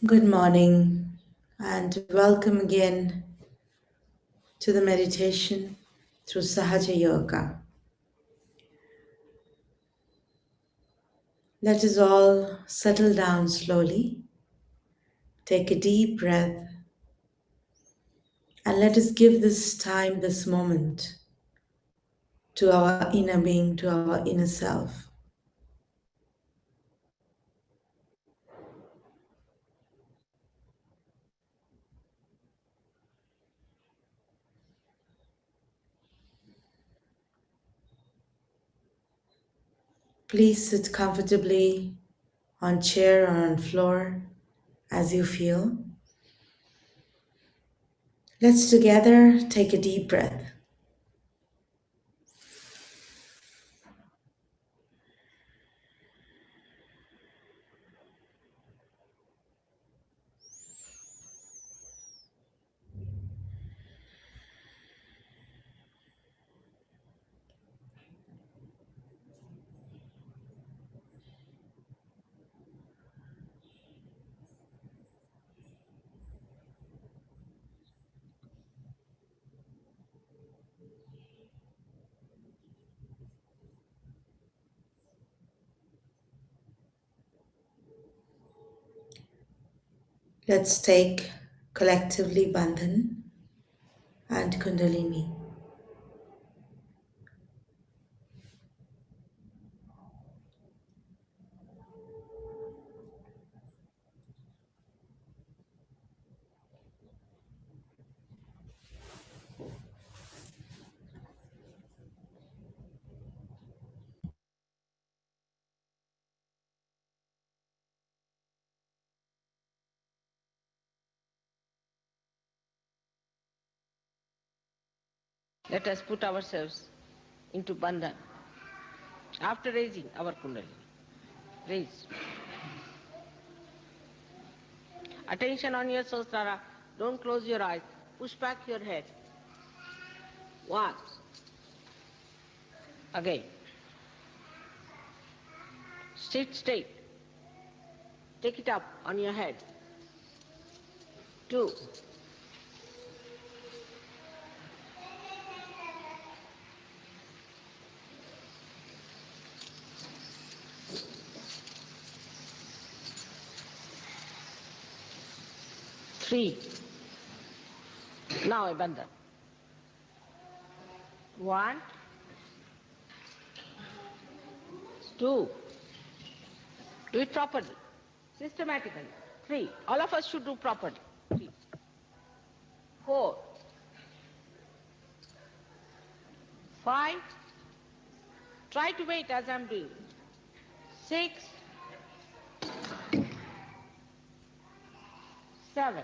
Good morning and welcome again to the meditation through Sahaja Yoga. Let us all settle down slowly, take a deep breath, and let us give this time, this moment to our inner being, to our inner self. Please sit comfortably on chair or on floor as you feel. Let's together take a deep breath. Let's take collectively Bandhan and Kundalini. Let us put ourselves into Bandhan. After raising our Kundalini, raise. Attention on your Sahasrara. Don't close your eyes. Push back your head. One. Again. Sit straight. Take it up on your head. Two. Three. Now a Bandhan. One. Two. Do it properly. Systematically. Three. All of us should do properly. Three. Four. Five. Try to wait as I'm doing. Six. Seven.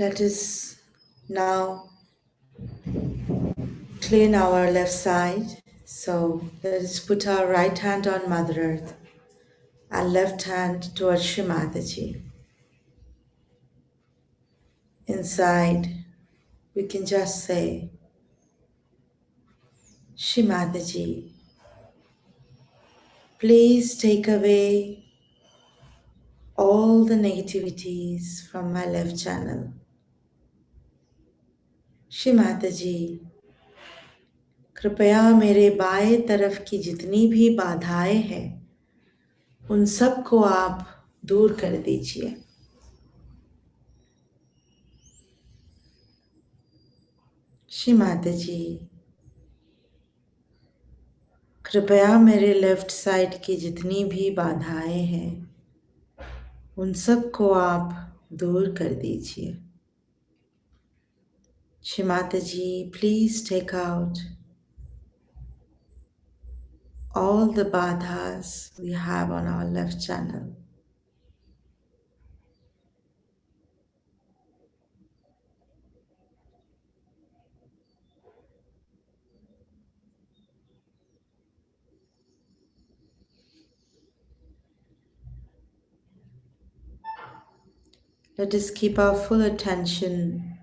Let us now clean our left side. So let us put our right hand on Mother Earth and left hand towards Shri Mataji. Inside, we can just say, Shri Mataji, please take away all the negativities from my left channel. Shri Mata जी, कृपया मेरे बाएं तरफ की जितनी भी बाधाएं हैं उन सब को आप दूर कर दीजिए। श्री माता जी, कृपया मेरे लेफ्ट साइड की जितनी भी बाधाएं हैं उन सब को आप दूर कर दीजिए। श्री माता जी, please take out all the badhas we have on our left channel. Let us keep our full attention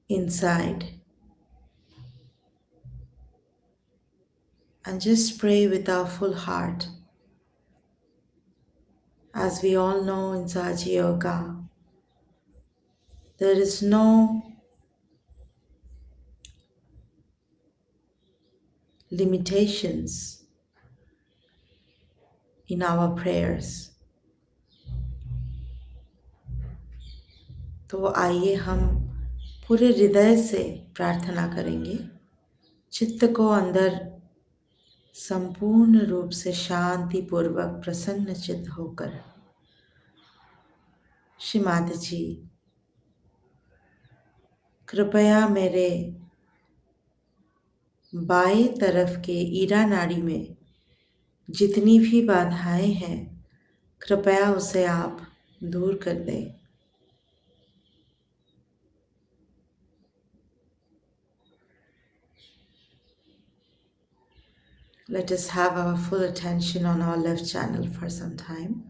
inside and just pray with our full heart. As we all know in Sahaja Yoga, there is no limitations in our prayers. तो आइए हम पूरे हृदय से प्रार्थना करेंगे, चित्त को अंदर संपूर्ण रूप से शांति पूर्वक प्रसन्न चित्त होकर। श्री माताजी, कृपया मेरे बाएं तरफ के ईरा नाड़ी में जितनी भी बाधाएं हैं, कृपया उसे आप दूर कर दें। Let us have our full attention on our left channel for some time.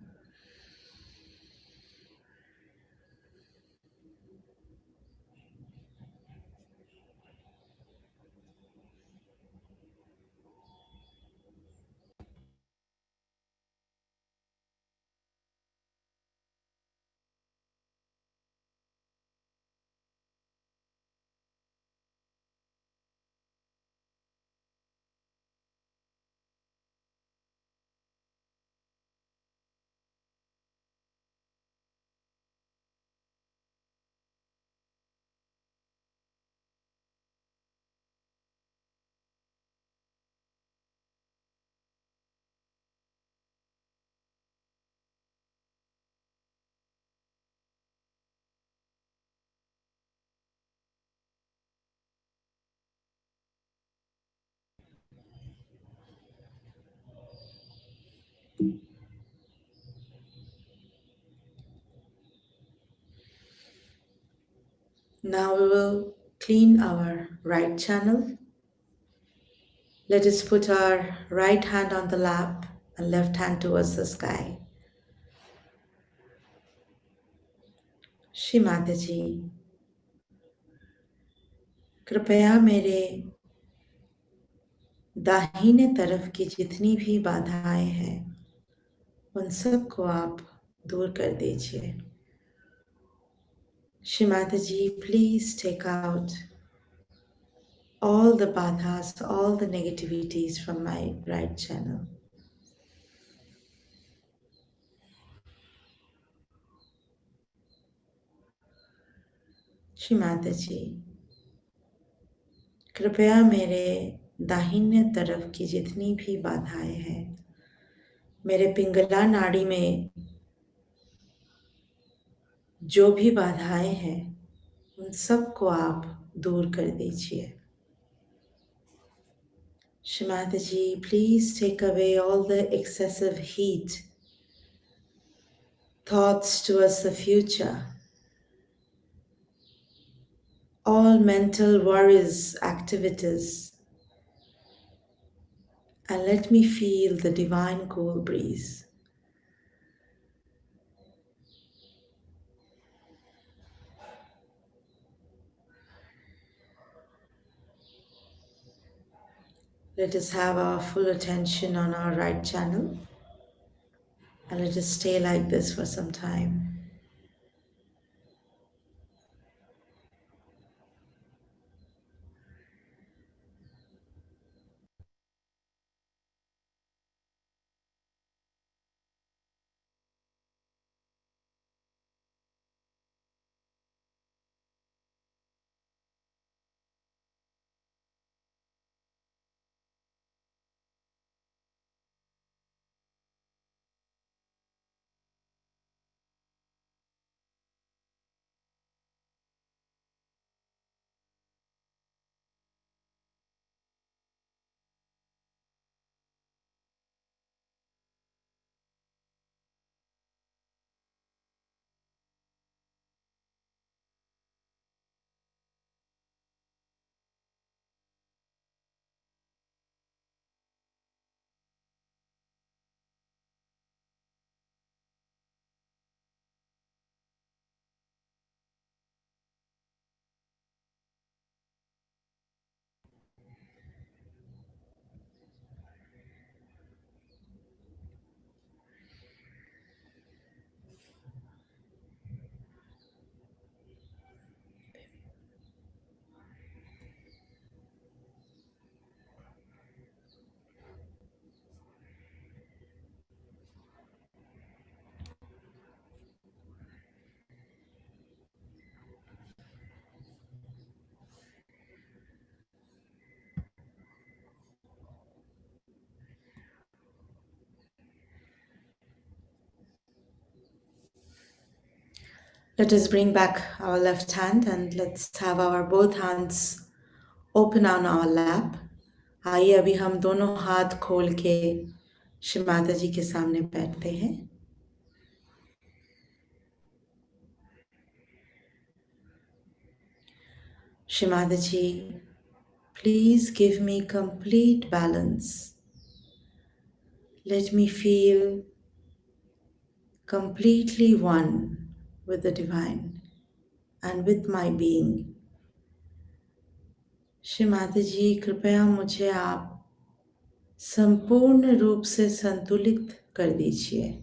Now we will clean our right channel. Let us put our right hand on the lap and left hand towards the sky. Shri माताजी, कृपया मेरे दाहिने तरफ की जितनी भी बाधाएं हैं, उन सब को आप दूर कर दीजिए। श्री माताजी, please take out all the badhas, all the negativities from my right channel. Shri माताजी, कृपया मेरे दाहिने तरफ की जितनी भी बाधाएं हैं, मेरे पिंगला नाड़ी में जो भी बाधाएं हैं, उन सब को आप दूर कर दीजिए। श्री माताजी, please take away all the excessive heat, thoughts towards the future, all mental worries, activities, and let me feel the divine cool breeze. Let us have our full attention on our right channel and let us stay like this for some time. Let us bring back our left hand and let's have our both hands open on our lap. आइए अभी हम दोनों हाथ खोल के श्री माता जी के सामने बैठते हैं. Shri Mataji, please give me complete balance. Let me feel completely one with the divine and with my being. Shri माताजी, कृपया मुझे आप संपूर्ण रूप से संतुलित कर दीजिए.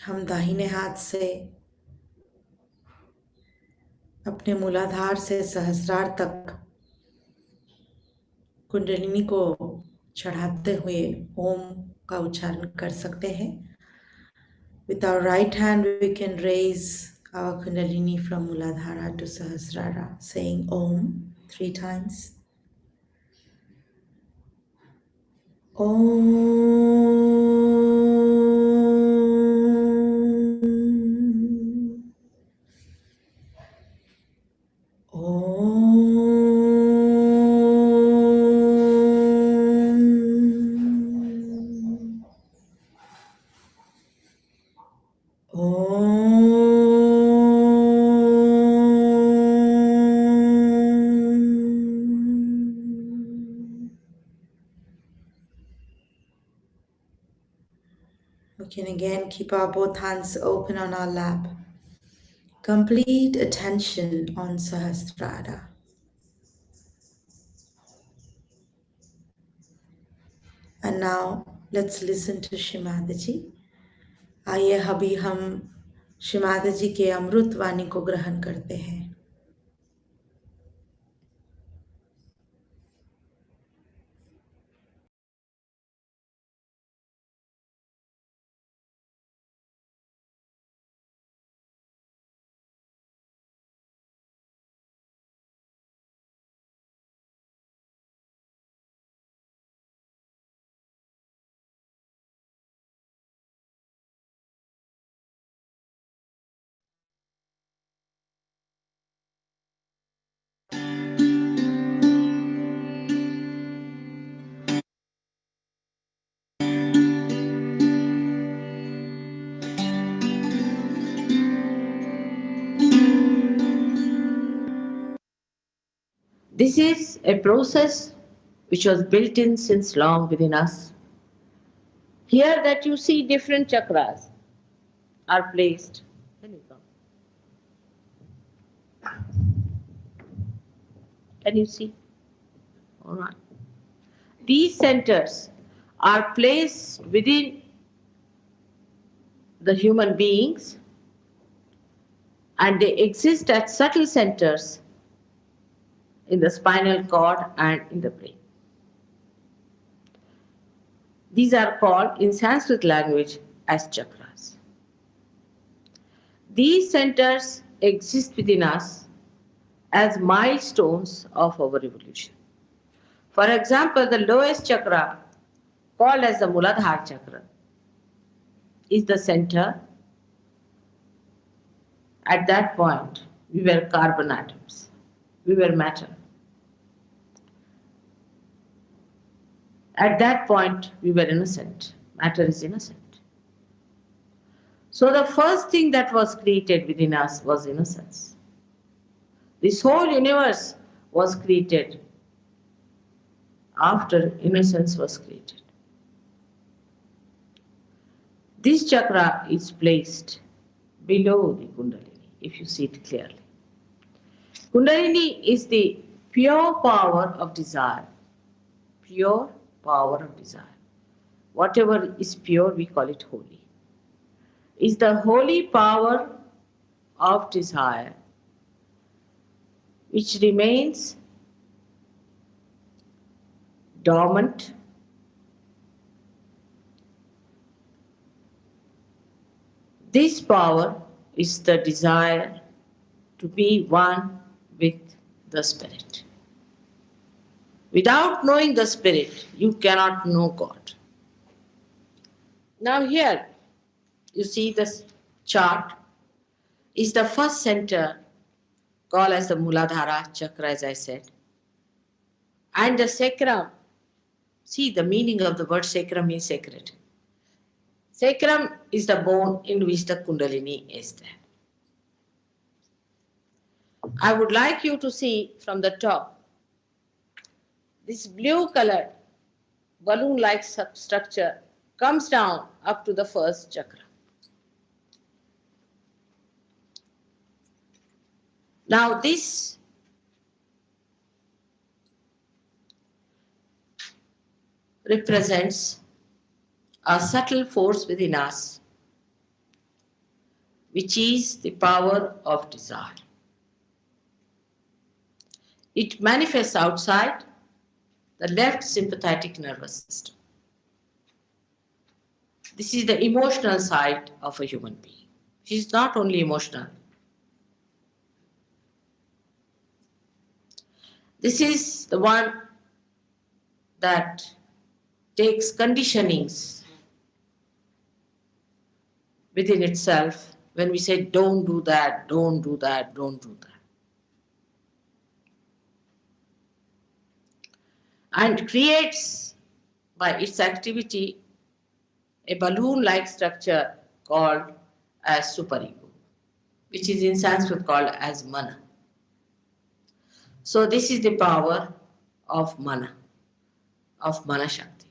हम दाहिने हाथ से अपने मूलाधार से सहस्रार तक कुंडलिनी को चढ़ाते हुए ओम का उच्चारण कर सकते हैं. With our right hand, we can raise our Kundalini from Muladhara to Sahasrara, saying Om 3 times. Om. Om. Om. We can again keep our both hands open on our lap. Complete attention on Sahasrara. And now let's listen to Shri Mataji. आइए अभी हम श्री माता जी के अमृत वाणी को ग्रहण करते हैं. This is a process which was built in since long within us. Here that you see different chakras are placed. Can you come? Can you see? All right. These centers are placed within the human beings and they exist as subtle centers in the spinal cord and in the brain. These are called in Sanskrit language as chakras. These centers exist within us as milestones of our evolution. For example, the lowest chakra, called as the Muladhara chakra, is the center. At that point, we were carbon atoms. We were matter. At that point, we were innocent. Matter is innocent. So the first thing that was created within us was innocence. This whole universe was created after innocence was created. This chakra is placed below the Kundalini, if you see it clearly. Kundalini is the pure power of desire. Pure power of desire. Whatever is pure, we call it holy. Is the holy power of desire which remains dormant, this power is the desire to be one with the Spirit. Without knowing the Spirit, you cannot know God. Now here, you see this chart is the first center called as the Muladhara chakra, as I said. And the sacrum, see the meaning of the word sacrum means sacred. Sacrum is the bone in which the Kundalini is there. I would like you to see from the top, this blue colored balloon-like structure comes down up to the first chakra. Now this represents a subtle force within us, which is the power of desire. It manifests outside the left sympathetic nervous system. This is the emotional side of a human being. She is not only emotional. This is the one that takes conditionings within itself when we say don't do that, don't do that, don't do that. And creates by its activity a balloon-like structure called as superego, which is in Sanskrit called as mana. So this is the power of mana Shakti.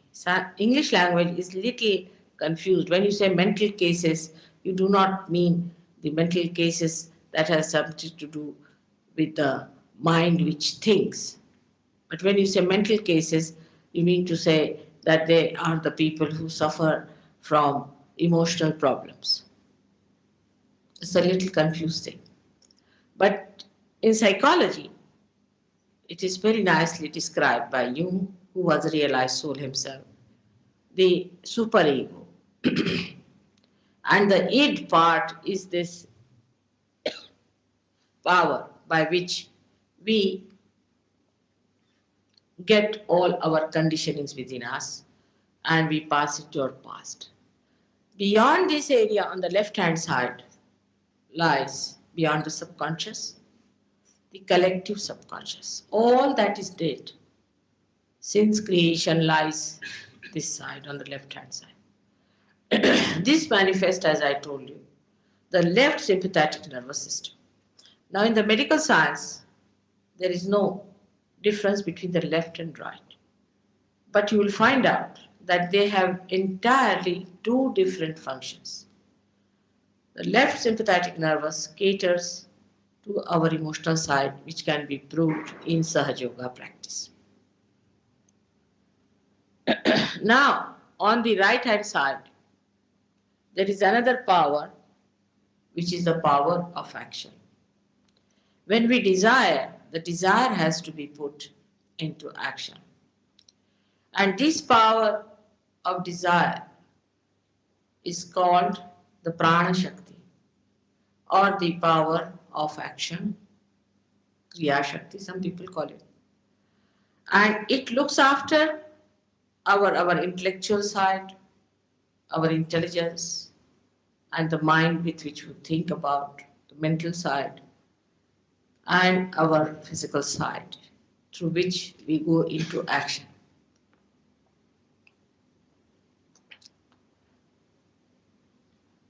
English language is little confused. When you say mental cases, you do not mean the mental cases that have something to do with the mind which thinks. But when you say mental cases, you mean to say that they are the people who suffer from emotional problems. It's a little confusing. But in psychology, it is very nicely described by Jung, who was a realized soul himself, the superego. And the id part is this power by which we get all our conditionings within us and we pass it to our past. Beyond this area on the left-hand side lies, beyond the subconscious, the collective subconscious. All that is dead since creation lies this side, on the left-hand side. This manifests, as I told you, the left sympathetic nervous system. Now in the medical science, there is no difference between the left and right. But you will find out that they have entirely two different functions. The left sympathetic nervous caters to our emotional side, which can be proved in Sahaja Yoga practice. Now, on the right hand side, there is another power, which is the power of action. When we desire, the desire has to be put into action. And this power of desire is called the Prana Shakti, or the power of action, Kriya Shakti, some people call it. And it looks after our intellectual side, our intelligence, and the mind with which we think about, the mental side, and our physical side, through which we go into action.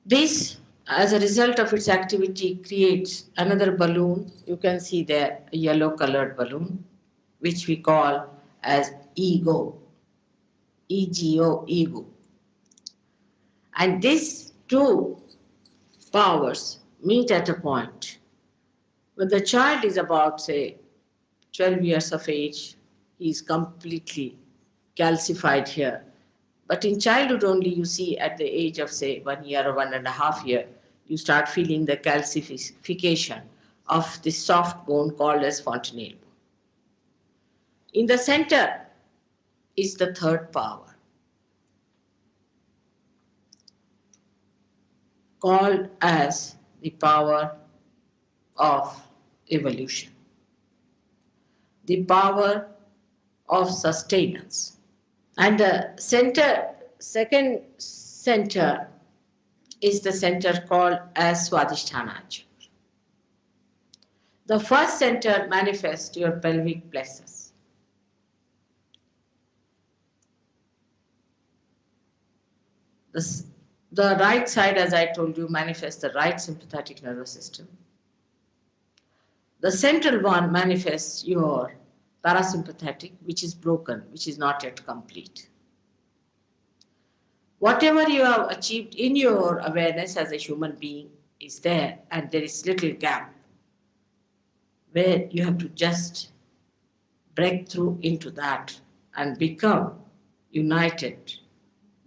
This, as a result of its activity, creates another balloon. You can see there a yellow colored balloon, which we call as ego, ego, ego. And these two powers meet at a point. When the child is about, say, 12 years of age, he is completely calcified here. But in childhood only, you see at the age of, say, 1 year or 1.5 years, you start feeling the calcification of this soft bone called as fontanelle bone. In the center is the third power, called as the power of evolution, the power of sustenance. And the second center is the center called as Swadhisthana Chakra. The first center manifests your pelvic plexus. The right side, as I told you, manifests the right sympathetic nervous system. The central one manifests your parasympathetic, which is broken, which is not yet complete. Whatever you have achieved in your awareness as a human being is there, and there is little gap where you have to just break through into that and become united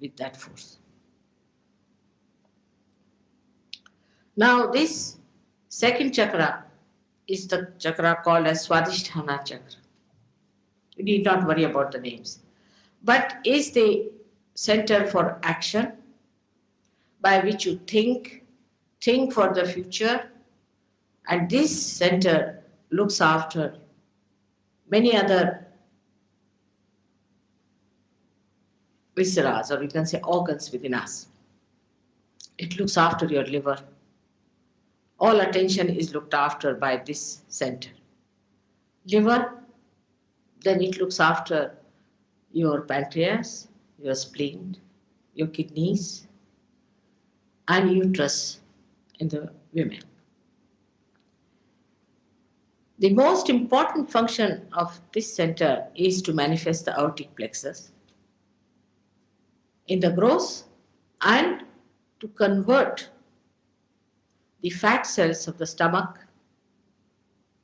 with that force. Now this second chakra is the chakra called as Swadhisthana Chakra. You need not worry about the names. But is the center for action by which you think for the future, and this center looks after many other visceras, or you can say organs within us. It looks after your liver. All attention is looked after by this center. Liver, then it looks after your pancreas, your spleen, your kidneys, and uterus in the women. The most important function of this center is to manifest the aortic plexus in the gross and to convert the fat cells of the stomach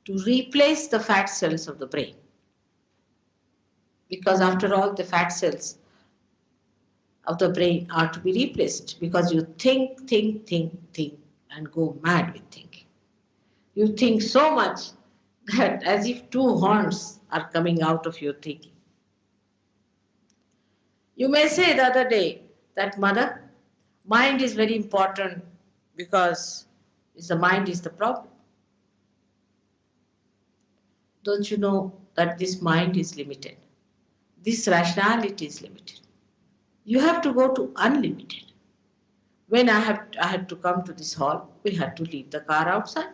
to replace the fat cells of the brain. Because after all, the fat cells of the brain are to be replaced, because you think, and go mad with thinking. You think so much that as if two horns are coming out of your thinking. You may say the other day that, Mother, mind is very important because the mind is the problem. Don't you know that this mind is limited? This rationality is limited. You have to go to unlimited. When I had to come to this hall, we had to leave the car outside.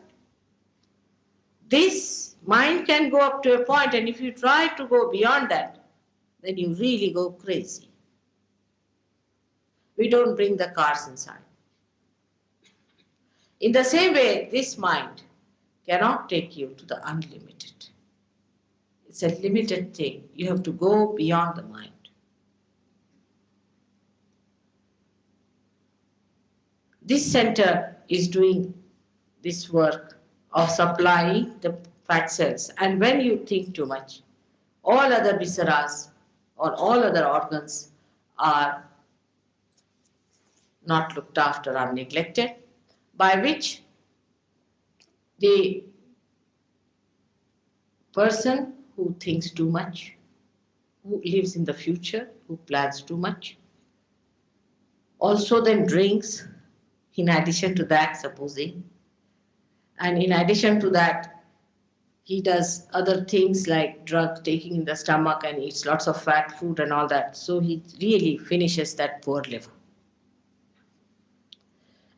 This mind can go up to a point, and if you try to go beyond that, then you really go crazy. We don't bring the cars inside. In the same way, this mind cannot take you to the unlimited. It's a limited thing. You have to go beyond the mind. This center is doing this work of supplying the fat cells. And when you think too much, all other visceras or all other organs are not looked after, are neglected, by which the person who thinks too much, who lives in the future, who plans too much, also then drinks, in addition to that, supposing, and in addition to that, he does other things like drug taking in the stomach and eats lots of fat food and all that. So he really finishes that poor liver.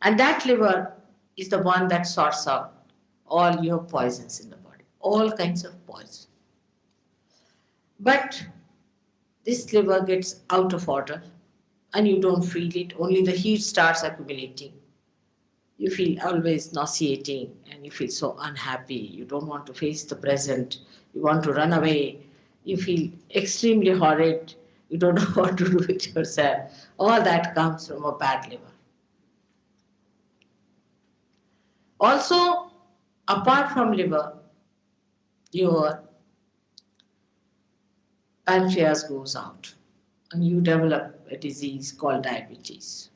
And that liver is the one that sorts out all your poisons in the body, all kinds of poison. But this liver gets out of order and you don't feel it, only the heat starts accumulating. You feel always nauseating and you feel so unhappy. You don't want to face the present. You want to run away. You feel extremely horrid. You don't know what to do with yourself. All that comes from a bad liver. Also, apart from liver, your pancreas goes out and you develop a disease called diabetes.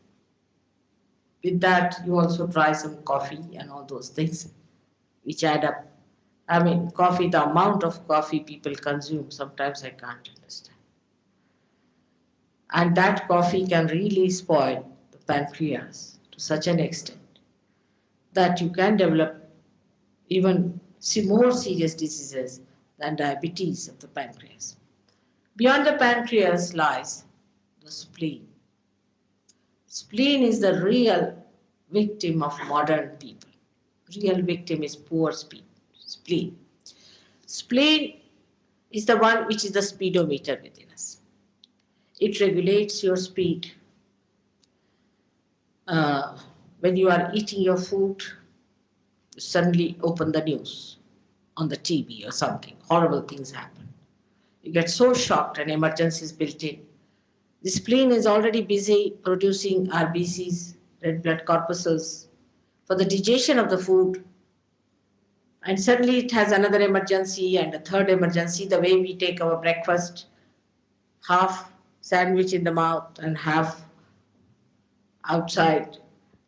With that, you also try some coffee and all those things, which add up. I mean, coffee, the amount of coffee people consume, sometimes I can't understand. And that coffee can really spoil the pancreas to such an extent that you can develop even more serious diseases than diabetes of the pancreas. Beyond the pancreas lies the spleen. Spleen is the real victim of modern people. Real victim is poor spleen. Spleen is the one which is the speedometer within us. It regulates your speed. When you are eating your food, you suddenly open the news on the TV or something. Horrible things happen. You get so shocked and emergency is built in. The spleen is already busy producing RBCs, red blood corpuscles, for the digestion of the food. And suddenly it has another emergency and a third emergency, the way we take our breakfast, half sandwich in the mouth and half outside,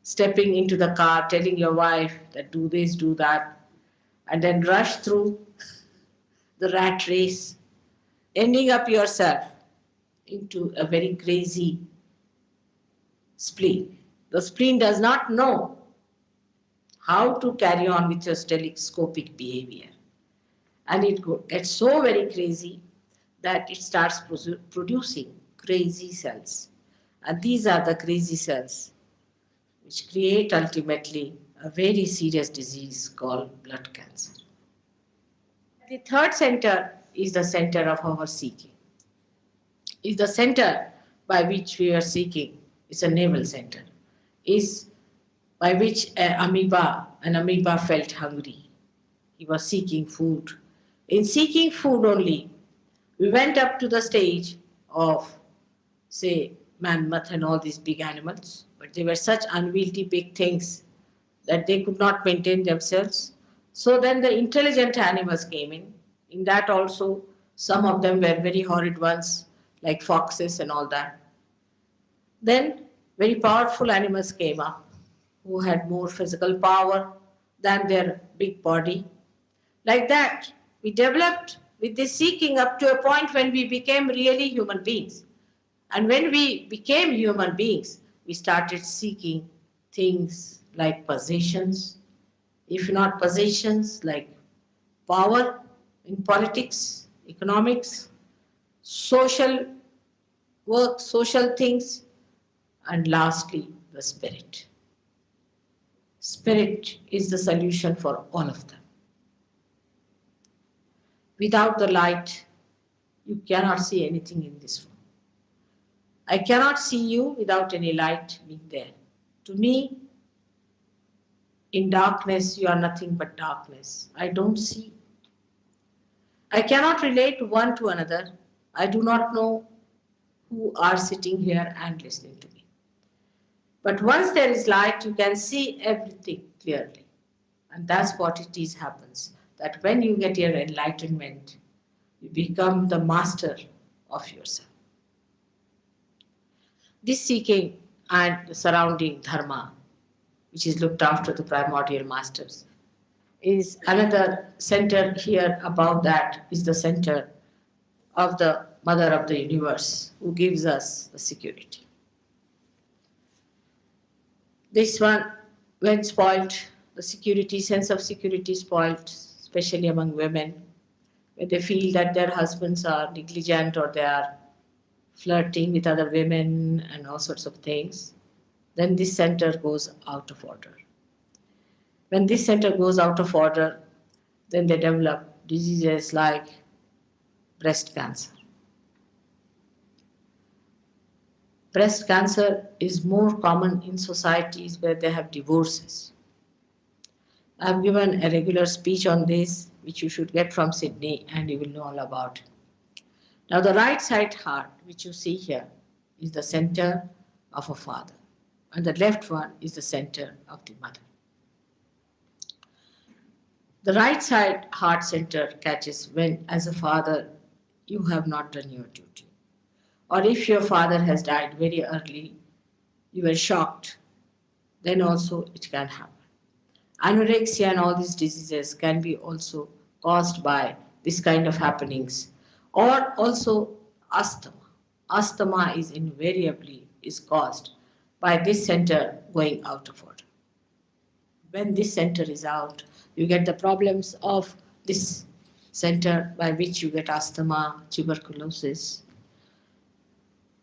stepping into the car, telling your wife that do this, do that, and then rush through the rat race, ending up yourself into a very crazy spleen. The spleen does not know how to carry on with your telescopic behavior. And it gets so very crazy that it starts producing crazy cells. And these are the crazy cells which create ultimately a very serious disease called blood cancer. The third center is the center of our seeking. Is the center by which we are seeking. It's a navel center. Is by which an amoeba felt hungry. He was seeking food. In seeking food only, we went up to the stage of, say, mammoth and all these big animals, but they were such unwieldy big things that they could not maintain themselves. So then the intelligent animals came in. In that also, some of them were very horrid ones, like foxes and all that. Then very powerful animals came up who had more physical power than their big body. Like that, we developed with this seeking up to a point when we became really human beings. And when we became human beings, we started seeking things like possessions, if not possessions, like power in politics, economics, social work, social things, and lastly, the spirit. Spirit is the solution for all of them. Without the light, you cannot see anything in this room. I cannot see you without any light being there. To me, in darkness, you are nothing but darkness. I don't see. I cannot relate one to another. I do not know who are sitting here and listening to me. But once there is light, you can see everything clearly. And that's what it is happens. That when you get your enlightenment, you become the master of yourself. This seeking and the surrounding dharma, which is looked after the primordial masters, is another center here. Above that is the center of the mother of the universe who gives us the security. This one, when spoiled, the security, sense of security spoiled, especially among women, when they feel that their husbands are negligent or they are flirting with other women and all sorts of things, then this center goes out of order. When this center goes out of order, then they develop diseases like breast cancer. Breast cancer is more common in societies where they have divorces. I've given a regular speech on this, which you should get from Sydney, and you will know all about it. Now, the right side heart, which you see here, is the center of a father, and the left one is the center of the mother. The right side heart center catches when, as a father, you have not done your duty. Or if your father has died very early, you were shocked, then also it can happen. Anorexia and all these diseases can be also caused by this kind of happenings. Or also asthma. Asthma is invariably caused by this center going out of order. When this center is out, you get the problems of this center, by which you get asthma, tuberculosis,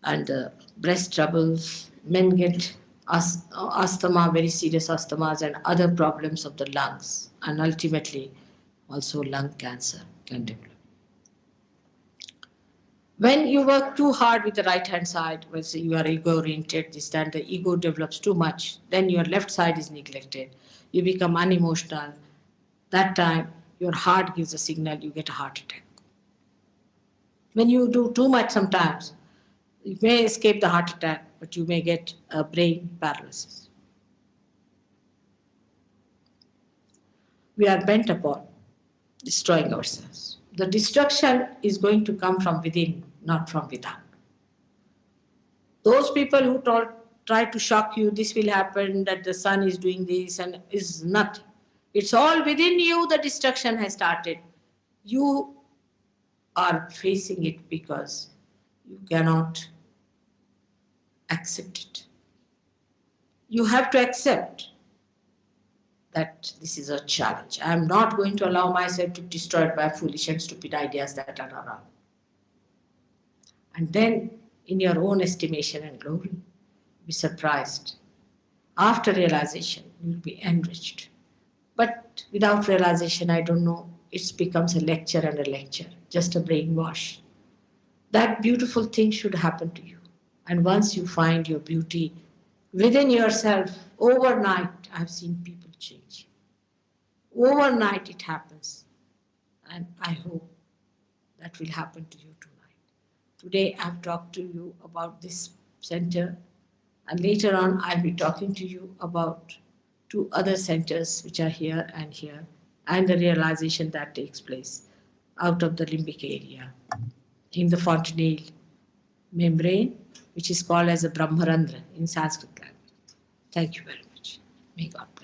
and breast troubles. Men get asthma, very serious asthmas, and other problems of the lungs, and ultimately also lung cancer can develop. When you work too hard with the right hand side, when you are ego oriented, this time the ego develops too much, then your left side is neglected. You become unemotional. That time your heart gives a signal, you get a heart attack. When you do too much sometimes, you may escape the heart attack, but you may get a brain paralysis. We are bent upon destroying ourselves. The destruction is going to come from within, not from without. Those people who try to shock you, this will happen, that the sun is doing this, and is nothing. It's all within you, the destruction has started. You are facing it because you cannot accept it. You have to accept that this is a challenge. I am not going to allow myself to be destroyed by foolish and stupid ideas that are around. And then, in your own estimation and glory, be surprised. After realization, you will be enriched. But without realization, I don't know, it becomes a lecture and a lecture, just a brainwash. That beautiful thing should happen to you. And once you find your beauty within yourself, overnight, I've seen people change. Overnight it happens. And I hope that will happen to you tonight. Today I've talked to you about this center, and later on I'll be talking to you about two other centers which are here, and the realization that takes place out of the limbic area in the fontanelle membrane, which is called as a Brahmarandra in Sanskrit language. Thank you very much. May God bless.